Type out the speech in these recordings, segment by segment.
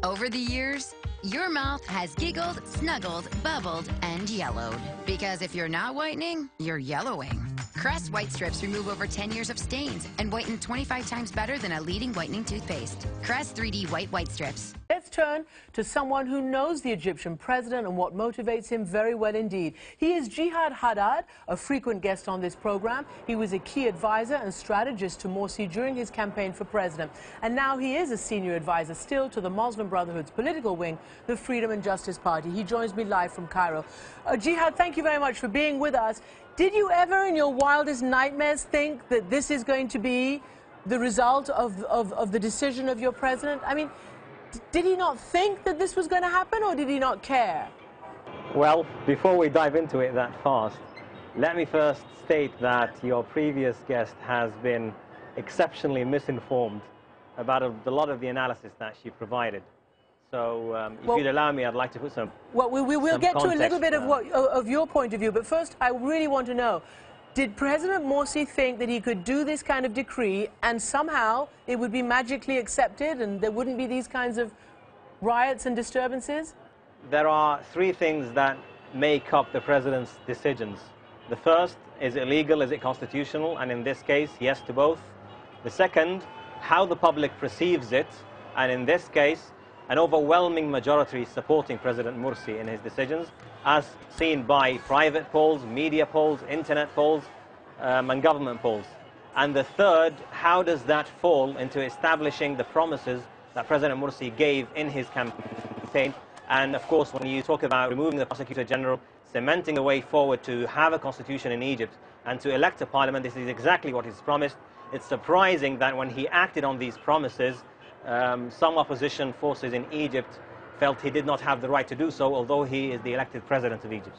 Over the years, your mouth has giggled, snuggled, bubbled, and yellowed. Because if you're not whitening, you're yellowing. Crest White Strips remove over 10 years of stains and whiten 25 times better than a leading whitening toothpaste. Crest 3D White Strips. Let's turn to someone who knows the Egyptian president and what motivates him very well indeed. He is Jihad Haddad, a frequent guest on this program. He was a key advisor and strategist to Morsi during his campaign for president. And now he is a senior advisor still to the Muslim Brotherhood's political wing, the Freedom and Justice Party. He joins me live from Cairo. Jihad, thank you very much for being with us. Did you ever in your wildest nightmares think that this is going to be the result of the decision of your president? I mean, did he not think that this was going to happen, or did he not care? Well, before we dive into it that fast, let me first state that your previous guest has been exceptionally misinformed about a lot of the analysis that she provided. So if you'd allow me, I'd like to put some Well, we'll get to a little bit of your point of view, but first I really want to know, did President Morsi think that he could do this kind of decree and somehow it would be magically accepted and there wouldn't be these kinds of riots and disturbances? There are three things that make up the president's decisions. The first, is it legal, is it constitutional? And in this case, yes to both. The second, how the public perceives it. And in this case, an overwhelming majority supporting President Morsi in his decisions, as seen by private polls, media polls, internet polls, and government polls. And the third, how does that fall into establishing the promises that President Morsi gave in his campaign? And of course, when you talk about removing the Prosecutor General, cementing the way forward to have a constitution in Egypt and to elect a parliament, this is exactly what he's promised. It's surprising that when he acted on these promises, some opposition forces in Egypt felt he did not have the right to do so, although he is the elected president of Egypt.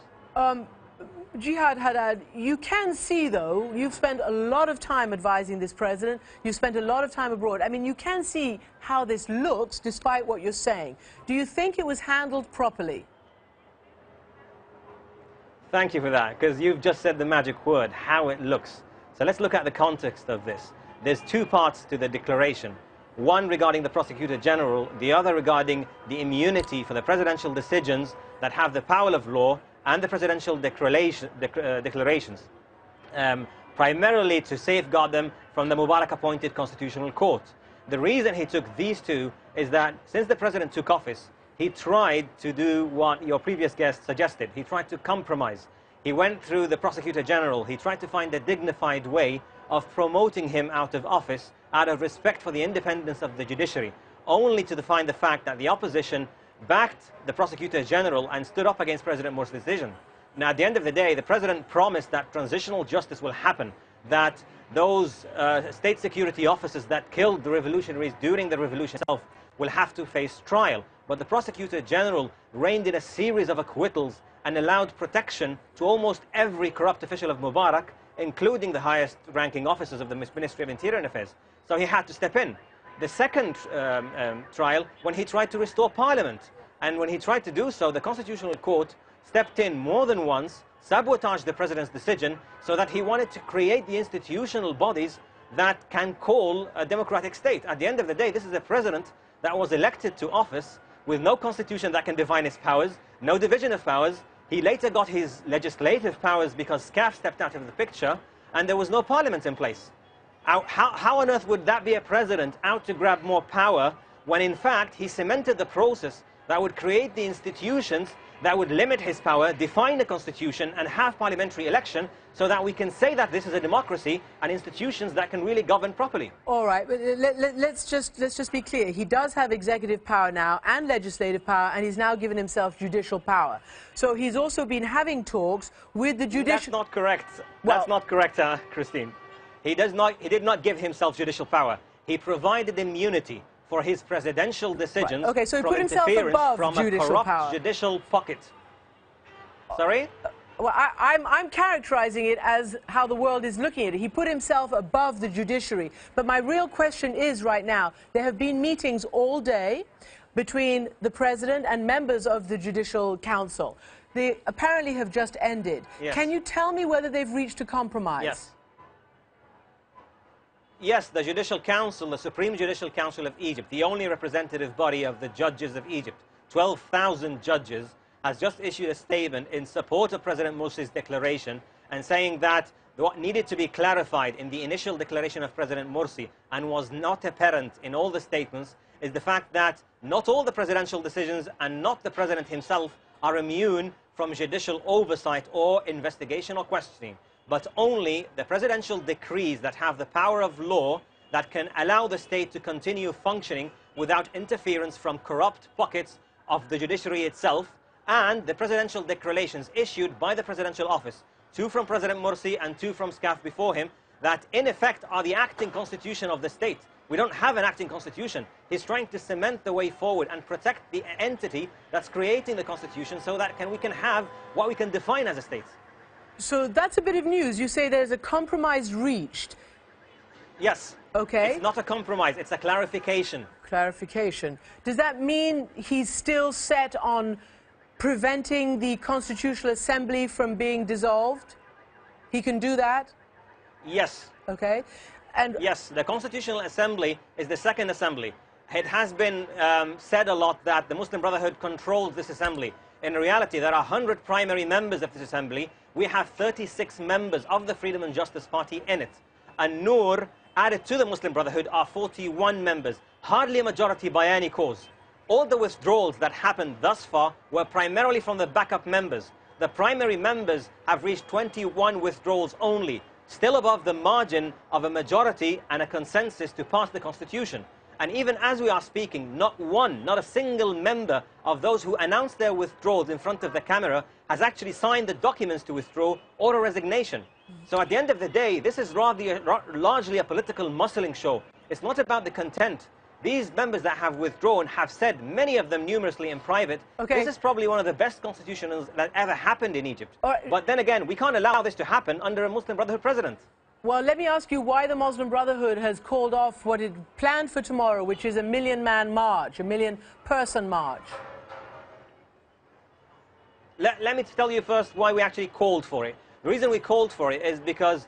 Jihad Haddad, you can see, though, you've spent a lot of time advising this president, you've spent a lot of time abroad. I mean, you can see how this looks, despite what you're saying. Do you think it was handled properly? Thank you for that, because you've just said the magic word, how it looks. So let's look at the context of this. There's two parts to the declaration. One regarding the Prosecutor General, the other regarding the immunity for the presidential decisions that have the power of law and the presidential declarations, primarily to safeguard them from the Mubarak-appointed Constitutional Court. The reason he took these two is that since the president took office, he tried to do what your previous guest suggested. He tried to compromise. He went through the Prosecutor General. He tried to find a dignified way of promoting him out of office out of respect for the independence of the judiciary, only to find the fact that the opposition backed the Prosecutor General and stood up against President Morsi's decision. Now, at the end of the day, the president promised that transitional justice will happen, that those state security officers that killed the revolutionaries during the revolution itself will have to face trial. But the Prosecutor General reigned in a series of acquittals and allowed protection to almost every corrupt official of Mubarak, including the highest ranking officers of the Ministry of Interior Affairs. So he had to step in. The second trial, when he tried to restore Parliament, and when he tried to do so, the Constitutional Court stepped in more than once, sabotaged the president's decision, so that he wanted to create the institutional bodies that can call a democratic state. At the end of the day, this is a president that was elected to office with no constitution that can define his powers, no division of powers. He later got his legislative powers because SCAF stepped out of the picture, and there was no parliament in place. How on earth would that be a president out to grab more power when in fact he cemented the process that would create the institutions that would limit his power, define the constitution, and have parliamentary election so that we can say that this is a democracy and institutions that can really govern properly? All right, but let's just be clear. He does have executive power now and legislative power, and he's now given himself judicial power. So he's also been having talks with the judicial... That's not correct. That's not correct, Christine. He did not give himself judicial power. He provided immunity for his presidential decisions. Right. Okay, so he put himself above from judicial a corrupt power. Judicial pocket. Sorry? Well, I'm characterizing it as how the world is looking at it. He put himself above the judiciary. But my real question is right now, there have been meetings all day between the president and members of the Judicial Council. They apparently have just ended. Yes. Can you tell me whether they've reached a compromise? Yes. Yes, the Judicial Council, the Supreme Judicial Council of Egypt, the only representative body of the judges of Egypt, 12,000 judges, has just issued a statement in support of President Morsi's declaration and saying that what needed to be clarified in the initial declaration of President Morsi and was not apparent in all the statements is the fact that not all the presidential decisions and not the president himself are immune from judicial oversight or investigation or questioning, but only the presidential decrees that have the power of law that can allow the state to continue functioning without interference from corrupt pockets of the judiciary itself, and the presidential declarations issued by the presidential office, 2 from President Morsi and 2 from SCAF before him, that in effect are the acting constitution of the state. We don't have an acting constitution. He's trying to cement the way forward and protect the entity that's creating the constitution so that we can have what we can define as a state. So that's a bit of news. You say there's a compromise reached. Yes. Okay. It's not a compromise, it's a clarification. Clarification. Does that mean he's still set on preventing the Constitutional Assembly from being dissolved? He can do that? Yes. Okay. And yes, the Constitutional Assembly is the second assembly. It has been said a lot that the Muslim Brotherhood controls this assembly. In reality, there are 100 primary members of this assembly. We have 36 members of the Freedom and Justice Party in it. And Noor, added to the Muslim Brotherhood, are 41 members, hardly a majority by any cause. All the withdrawals that happened thus far were primarily from the backup members. The primary members have reached 21 withdrawals only, still above the margin of a majority and a consensus to pass the Constitution. And even as we are speaking, not a single member of those who announced their withdrawals in front of the camera has actually signed the documents to withdraw or a resignation. So at the end of the day, this is largely a political muscling show. It's not about the content. These members that have withdrawn have said, many of them numerously in private, this is probably one of the best constitutions that ever happened in Egypt. But then again, we can't allow this to happen under a Muslim Brotherhood president. well, let me ask you why the Muslim Brotherhood has called off what it planned for tomorrow, which is a million-man march, a million-person march. Let me tell you first why we actually called for it. The reason we called for it is because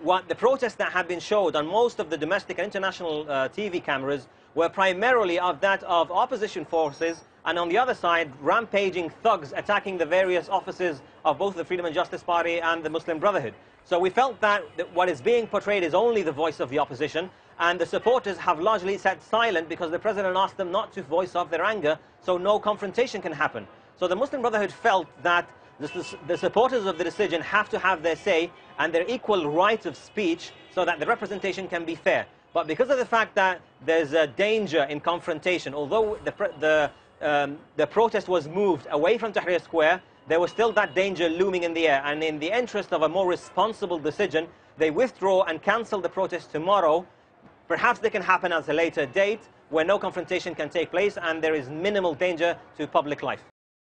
what the protests that have been showed on most of the domestic and international TV cameras were primarily of that of opposition forces, and on the other side, rampaging thugs attacking the various offices of both the Freedom and Justice Party and the Muslim Brotherhood. So we felt that what is being portrayed is only the voice of the opposition, and the supporters have largely sat silent because the president asked them not to voice off their anger, so no confrontation can happen. So the Muslim Brotherhood felt that the supporters of the decision have to have their say and their equal right of speech so that the representation can be fair. But because of the fact that there's a danger in confrontation, although the protest was moved away from Tahrir Square, there was still that danger looming in the air. And in the interest of a more responsible decision, they withdraw and cancel the protest tomorrow. Perhaps they can happen at a later date where no confrontation can take place and there is minimal danger to public life.